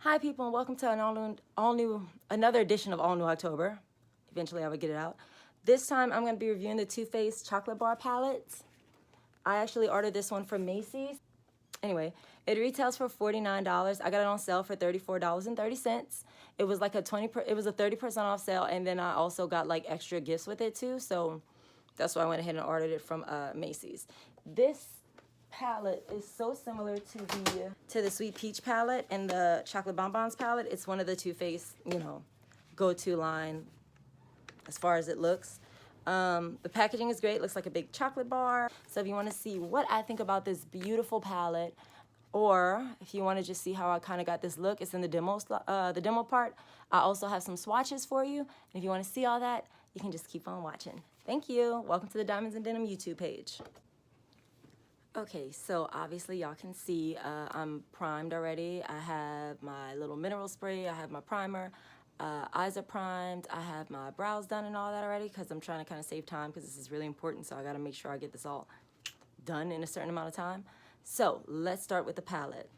Hi people and welcome to another edition of All New October. Eventually I would get it out. This time I'm going to be reviewing the Too Faced Chocolate Bar Palette. I actually ordered this one from Macy's. Anyway, it retails for $49. I got it on sale for $34.30. It was like a 30% off sale, and then I also got like extra gifts with it too. So that's why I went ahead and ordered it from Macy's. This palette is so similar to the Sweet Peach palette and the Chocolate Bonbons palette. It's one of the Too Faced, go-to line as far as it looks. The packaging is great. It looks like a big chocolate bar. So if you want to see what I think about this beautiful palette, or if you want to just see how I kind of got this look, it's in the demo part. I also have some swatches for you. And if you want to see all that, you can just keep on watching. Thank you. Welcome to the Diamonds and Denim YouTube page. Okay, so obviously y'all can see I'm primed already. I have my little mineral spray. I have my primer. Eyes are primed. I have my brows done and all that already because I'm trying to kind of save time because this is really important. So I got to make sure I get this all done in a certain amount of time. So let's start with the palette.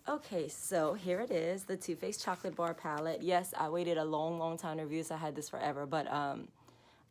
Okay, so here it is, the Too Faced Chocolate Bar Palette. Yes, I waited a long time to review this. I had this forever, but I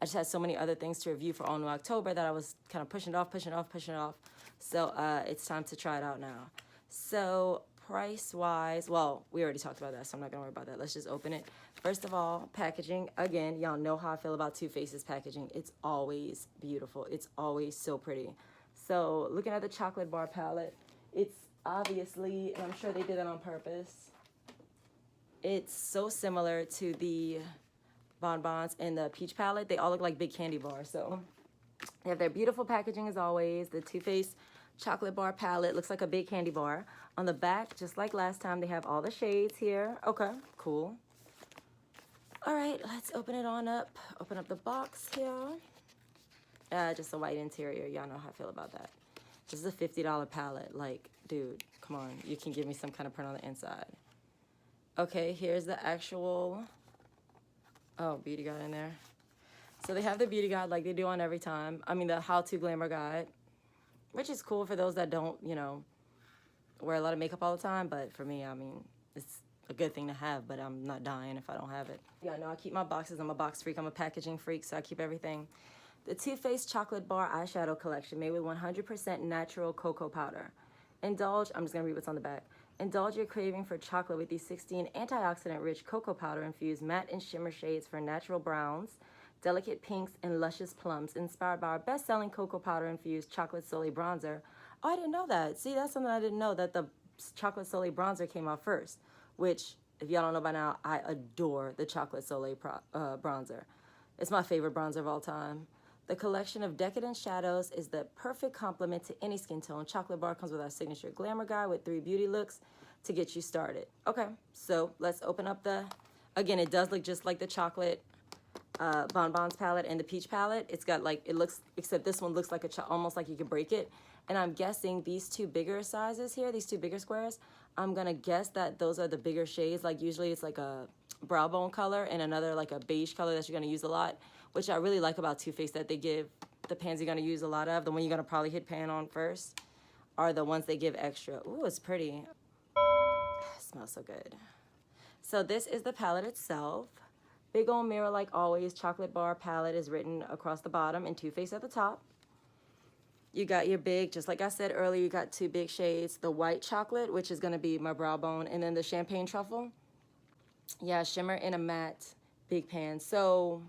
just had so many other things to review for All New October that I was kind of pushing it off. So it's time to try it out now. So price-wise, well, we already talked about that, so I'm not gonna worry about that. Let's just open it. First of all, packaging. Again, y'all know how I feel about Too Faced's packaging. It's always beautiful. It's always so pretty. So looking at the chocolate bar palette, it's obviously, and I'm sure they did that on purpose, it's so similar to the bonbons and the peach palette. They all look like big candy bars. So they have their beautiful packaging as always. The Too Faced Chocolate Bar Palette looks like a big candy bar. On the back, just like last time, they have all the shades here. Okay, cool. All right, let's open it on up. Open up the box here. Just a white interior. Y'all know how I feel about that. This is a $50 palette. Like, dude, come on. You can give me some kind of print on the inside. Okay, here's the actual... Oh, beauty guide in there. So they have the beauty guide like they do on every time. I mean, the how-to glamour guide, which is cool for those that don't, wear a lot of makeup all the time. But for me, I mean, it's a good thing to have, but I'm not dying if I don't have it. Yeah, no, I keep my boxes. I'm a box freak. I'm a packaging freak, so I keep everything. The Too Faced Chocolate Bar Eyeshadow Collection made with 100% natural cocoa powder. Indulge, I'm just going to read what's on the back. Indulge your craving for chocolate with these 16 antioxidant-rich cocoa powder-infused matte and shimmer shades for natural browns, delicate pinks, and luscious plums, inspired by our best-selling cocoa powder-infused Chocolate Soleil bronzer. Oh, I didn't know that. See, that's something I didn't know, that the Chocolate Soleil bronzer came out first, which, if y'all don't know by now, I adore the Chocolate Soleil bronzer. It's my favorite bronzer of all time. The collection of decadent shadows is the perfect complement to any skin tone. Chocolate Bar comes with our signature glamour guide with 3 beauty looks to get you started. Okay, so let's open up the, again, it does look just like the chocolate bonbons palette and the peach palette. It's got like, it looks, except this one looks like almost like you could break it. And I'm guessing these 2 bigger sizes here, these 2 bigger squares, I'm gonna guess that those are the bigger shades. Like usually it's like a brow bone color and another like a beige color that you're gonna use a lot, which I really like about Too Faced, that they give the pans you're gonna use a lot of, the one you're gonna probably hit pan on first, are the ones they give extra. Ooh, it's pretty. It smells so good. So this is the palette itself. Big old mirror like always. Chocolate Bar Palette is written across the bottom and Too Faced at the top. You got your big, just like I said earlier, you got 2 big shades. The white chocolate, which is gonna be my brow bone, and then the champagne truffle. Yeah, shimmer in a matte big pan. So,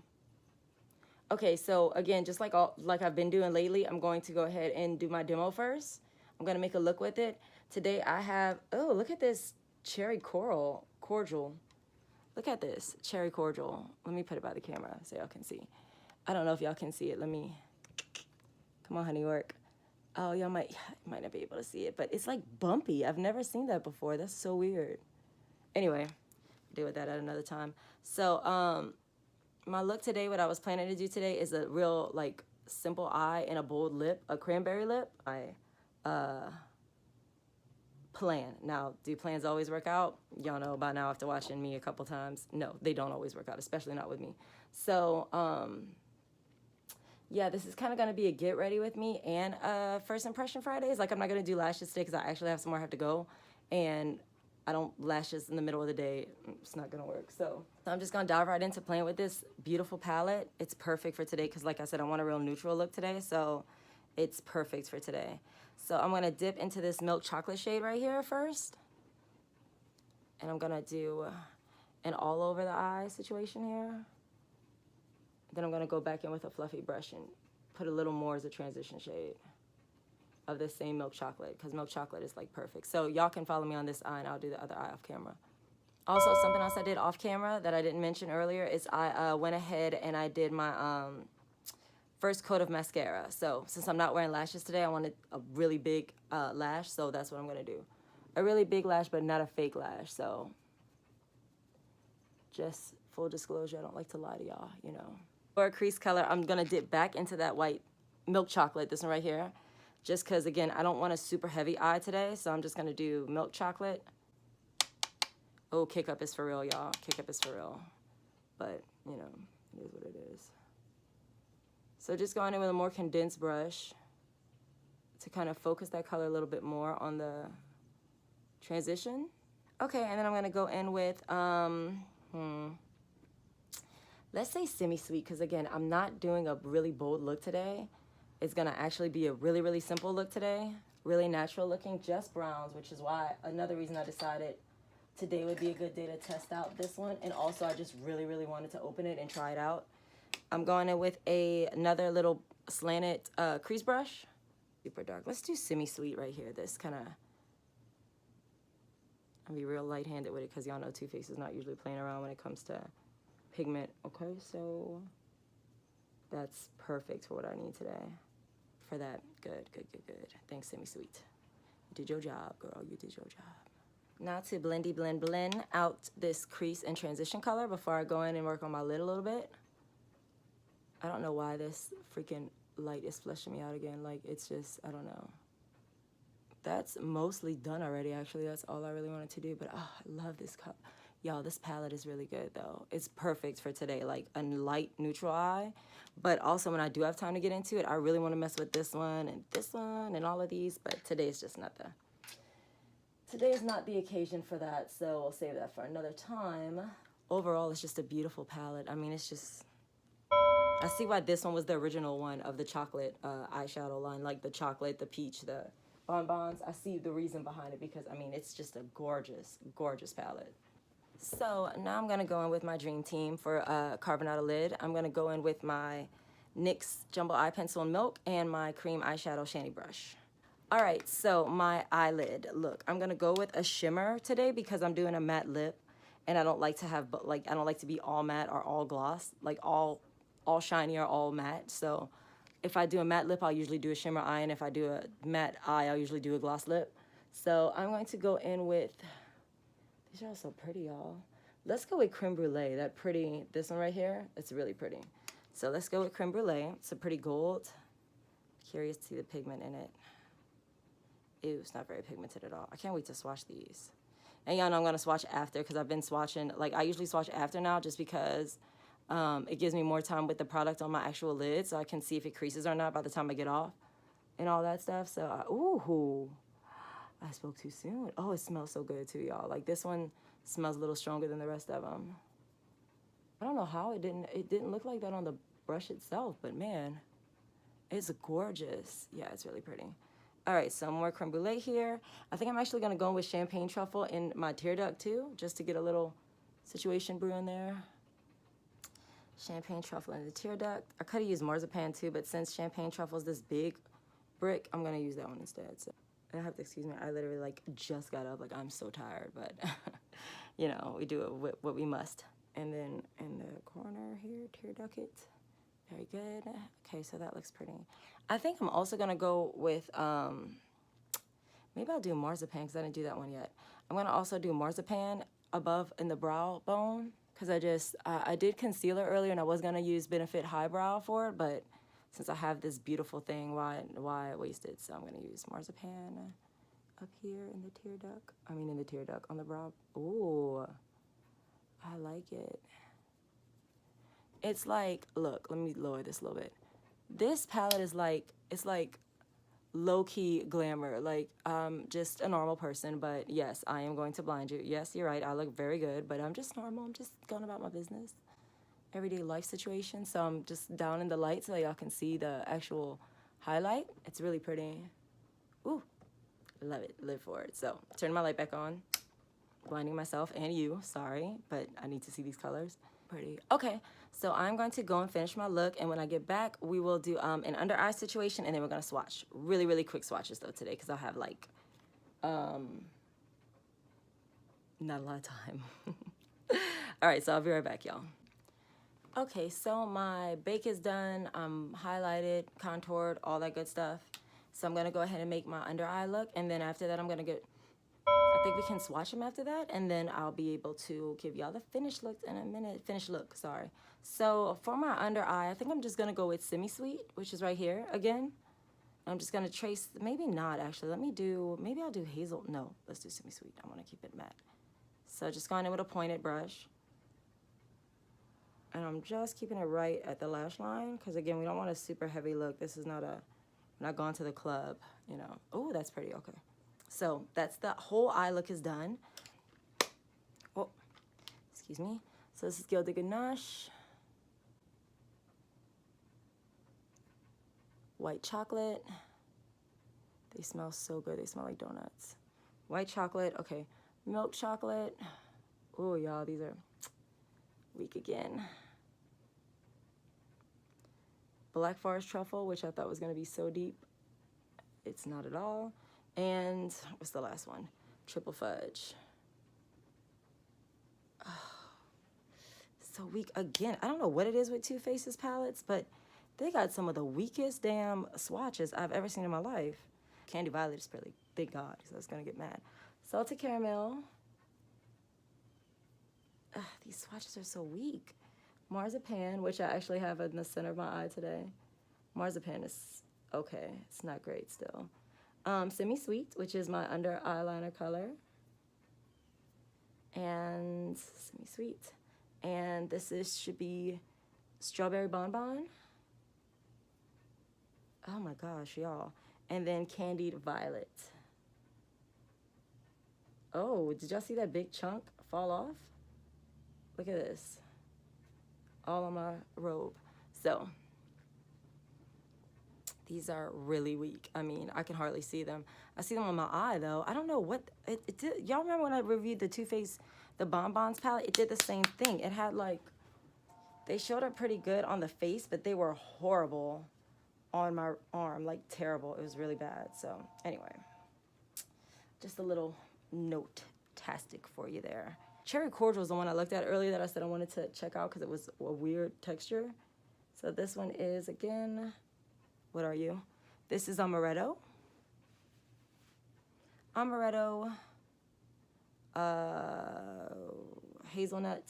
okay, so again, just like I've been doing lately, I'm going to go ahead and do my demo first. I'm gonna make a look with it. Today I have, oh, look at this cherry cordial. Look at this cherry cordial. Let me put it by the camera so y'all can see. I don't know if y'all can see it. Let me, come on, honey, work. Oh, y'all might not be able to see it, but it's like bumpy. I've never seen that before. That's so weird. Anyway, deal with that at another time. So, my look today, what I was planning to do today is a real like simple eye and a bold lip, a cranberry lip. Plan. Now, do plans always work out? Y'all know by now after watching me a couple times. No, they don't always work out, especially not with me. So, yeah, this is kind of going to be a get ready with me and first impression Fridays. Like, I'm not going to do lashes today because I actually have somewhere I have to go. And I don't lashes in the middle of the day. It's not gonna work. So I'm just gonna dive right into playing with this beautiful palette. It's perfect for today because like I said, I want a real neutral look today. So it's perfect for today. So I'm gonna dip into this milk chocolate shade right here first. And I'm gonna do an all over the eye situation here. Then I'm gonna go back in with a fluffy brush and put a little more as a transition shade of this same milk chocolate, because milk chocolate is like perfect. So y'all can follow me on this eye and I'll do the other eye off camera. Also, something else I did off camera that I didn't mention earlier is I went ahead and I did my first coat of mascara. So since I'm not wearing lashes today, I wanted a really big lash, so that's what I'm gonna do. A really big lash, but not a fake lash. So just full disclosure, I don't like to lie to y'all, you know. For a crease color, I'm gonna dip back into that white milk chocolate, this one right here. Just because, again, I don't want a super heavy eye today, so I'm just going to do milk chocolate. Oh, kick up is for real, y'all. Kick up is for real. But, you know, it is what it is. So just going in with a more condensed brush to kind of focus that color a little bit more on the transition. Okay, and then I'm going to go in with, let's say semi-sweet, because, again, I'm not doing a really bold look today. It's gonna actually be a really, really simple look today. Really natural looking, just browns, which is why another reason I decided today would be a good day to test out this one. And also I just really, really wanted to open it and try it out. I'm going in with another little slanted crease brush. Super dark. Let's do semi-sweet right here. This kind of, I'll be real light-handed with it because y'all know Too Faced is not usually playing around when it comes to pigment. Okay, so that's perfect for what I need today. For that, good. Thanks, semi-sweet. You did your job, girl, you did your job. Now to blend out this crease and transition color before I go in and work on my lid a little bit. I don't know why this freaking light is flushing me out again. Like, it's just, I don't know. That's mostly done already, actually. That's all I really wanted to do, but oh, I love this color. Y'all, this palette is really good, though. It's perfect for today, like a light neutral eye. But also, when I do have time to get into it, I really want to mess with this one and all of these. But today's just not today's not the occasion for that, so we'll save that for another time. Overall, it's just a beautiful palette. I mean, it's just, I see why this one was the original one of the chocolate eyeshadow line, like the chocolate, the peach, the bonbons. I see the reason behind it because, I mean, it's just a gorgeous, gorgeous palette. So now I'm gonna go in with my dream team for carving out a lid. I'm gonna go in with my NYX Jumbo Eye Pencil in Milk and my cream eyeshadow Shanty Brush. All right, so my eyelid. Look, I'm gonna go with a shimmer today because I'm doing a matte lip, and I don't like to have, I don't like to be all matte or all gloss, like all shiny or all matte. So if I do a matte lip, I'll usually do a shimmer eye, and if I do a matte eye, I'll usually do a gloss lip. So I'm going to go in with, these are all so pretty, y'all. Let's go with Creme Brulee, that pretty, this one right here, it's really pretty. So let's go with Creme Brulee. It's a pretty gold. Curious to see the pigment in it. Ew, it's not very pigmented at all. I can't wait to swatch these. And y'all know I'm gonna swatch after because I've been swatching, like I usually swatch after now just because it gives me more time with the product on my actual lid so I can see if it creases or not by the time I get off and all that stuff. So, ooh. I spoke too soon. Oh, it smells so good too, y'all. Like this one smells a little stronger than the rest of them. I don't know how it didn't look like that on the brush itself, but man, it's gorgeous. Yeah, it's really pretty. All right, so more creme brulee here. I think I'm actually gonna go with champagne truffle in my tear duct too, just to get a little situation brewing there. Champagne truffle in the tear duct. I could have used marzipan too, but since champagne truffle is this big brick, I'm gonna use that one instead. So I have to excuse me, I literally like just got up, like I'm so tired, but you know, we do what we must. And then in the corner here, tear duct. Very good. Okay, so that looks pretty. I think I'm also gonna go with, maybe I'll do marzipan because I didn't do that one yet. I'm gonna also do marzipan above in the brow bone because I did concealer earlier and I was gonna use Benefit Highbrow for it, but since I have this beautiful thing, why waste it? So I'm gonna use marzipan up here in the tear duct. I mean in the tear duct on the brow. Ooh, I like it. It's like, look, let me lower this a little bit. This palette is like, it's like low-key glamour. Like, just a normal person, but yes, I am going to blind you. Yes, you're right, I look very good, but I'm just normal. I'm just going about my business. Everyday life situation. So I'm just down in the light so y'all can see the actual highlight. It's really pretty. Ooh, love it, live for it. So turning my light back on, blinding myself and you, sorry, but I need to see these colors. Pretty. Okay, so I'm going to go and finish my look, and when I get back, we will do an under eye situation, and then we're gonna swatch. Really, really quick swatches though today, because I'll have like, not a lot of time. All right, so I'll be right back, y'all. Okay, so my bake is done. I'm highlighted, contoured, all that good stuff. So I'm gonna go ahead and make my under eye look, and then after that, I'm gonna get, I think we can swatch them after that, and then I'll be able to give y'all the finished look in a minute. Finished look, sorry. So for my under eye, I think I'm just gonna go with semi-sweet, which is right here again. I'm just gonna trace, maybe not actually. Maybe I'll do hazel. No, let's do semi-sweet. I wanna keep it matte. So just going in with a pointed brush. And I'm just keeping it right at the lash line, because again, we don't want a super heavy look. This is not I'm not going to the club, you know. Oh, that's pretty, okay. So that's the whole eye look is done. Oh, excuse me. So this is Gilded Ganache. White chocolate. They smell so good. They smell like donuts. White chocolate, okay. Milk chocolate. Oh, y'all, these are weak again. Black Forest Truffle, which I thought was gonna be so deep. It's not at all. And what's the last one? Triple Fudge. Oh, so weak again. I don't know what it is with Too Faced's palettes, but they got some of the weakest damn swatches I've ever seen in my life. Candy Violet is pretty, thank God, because I was gonna get mad. Salted Caramel. Ugh, these swatches are so weak. Marzipan, which I actually have in the center of my eye today. Marzipan is okay. It's not great still. Semi-Sweet, which is my under eyeliner color. And Semi-Sweet. And this should be Strawberry Bonbon. Oh my gosh, y'all. And then Candied Violet. Oh, did y'all see that big chunk fall off? Look at this. All on my robe. So these are really weak. I mean, I can hardly see them. I see them on my eye though. I don't know what it did. Y'all remember when I reviewed the Too Faced, the Bonbons palette? It did the same thing. It had like, they showed up pretty good on the face, but they were horrible on my arm, like terrible. It was really bad. So anyway, just a little note-tastic for you there. Cherry Cordial is the one I looked at earlier that I said I wanted to check out because it was a weird texture. So this one is, again, what are you? This is Amaretto. Amaretto, hazelnut.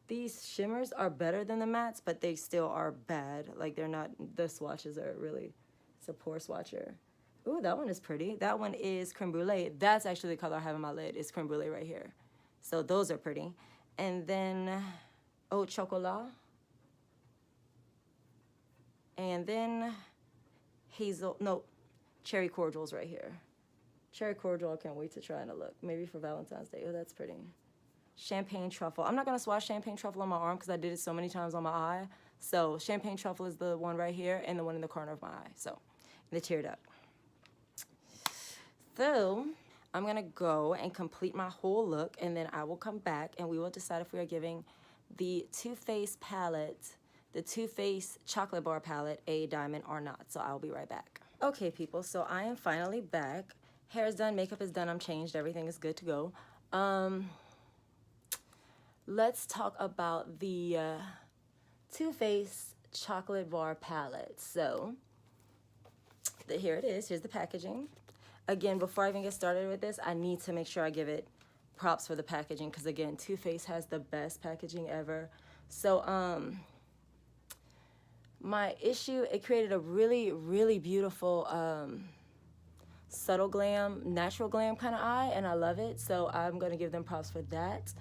These shimmers are better than the mattes, but they still are bad. Like they're not, the swatches are really, it's a poor swatcher. Ooh, that one is pretty. That one is Creme Brulee. That's actually the color I have in my lid. It's Creme Brulee right here. So those are pretty. And then Haute Chocolat. And then Cherry Cordials right here. Cherry Cordial, I can't wait to try in a look. Maybe for Valentine's Day. Oh, that's pretty. Champagne Truffle. I'm not going to swatch Champagne Truffle on my arm because I did it so many times on my eye. So Champagne Truffle is the one right here and the one in the corner of my eye. So, the tear duct. So I'm gonna go and complete my whole look, and then I will come back and we will decide if we are giving the Too Faced palette, the Too Faced chocolate bar palette, a diamond or not. So I'll be right back. Okay, people, so I am finally back. Hair is done, makeup is done, I'm changed, everything is good to go. Let's talk about the Too Faced chocolate bar palette. So here it is, here's the packaging. Again, before I even get started with this, I need to make sure I give it props for the packaging because, again, Too Faced has the best packaging ever. So, my issue, it created a really, really beautiful, subtle glam, natural glam kind of eye, and I love it. So I'm going to give them props for that.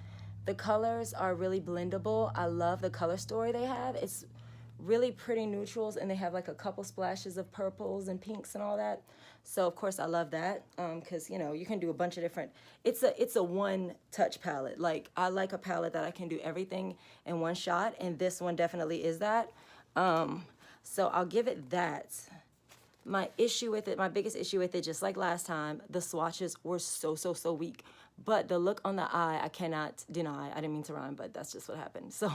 The colors are really blendable. I love the color story they have. It's really pretty neutrals, and they have like a couple splashes of purples and pinks and all that. So of course I love that, because you know, you can do a bunch of different, it's a one touch palette. Like I like a palette that I can do everything in one shot, and this one definitely is that. So I'll give it that. My issue with it, my biggest issue with it, just like last time, the swatches were so weak. But the look on the eye, I cannot deny. I didn't mean to rhyme, but that's just what happened. So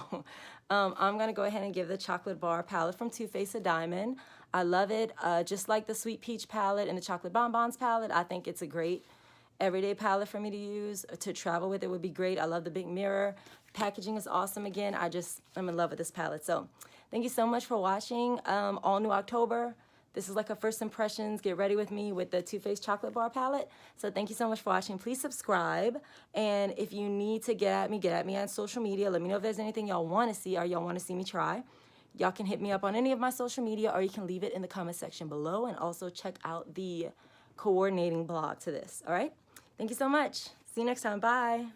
I'm going to go ahead and give the Chocolate Bar palette from Too Faced a diamond. I love it. Just like the Sweet Peach palette and the Chocolate Bonbons palette, I think it's a great everyday palette for me to use. To travel with it would be great. I love the big mirror. Packaging is awesome again. I'm in love with this palette. So thank you so much for watching. All new October. This is like a first impressions. Get ready with me with the Too Faced Chocolate Bar palette. So thank you so much for watching. Please subscribe. And if you need to get at me on social media. Let me know if there's anything y'all want to see or y'all want to see me try. Y'all can hit me up on any of my social media, or you can leave it in the comment section below, and also check out the coordinating blog to this. All right? Thank you so much. See you next time. Bye.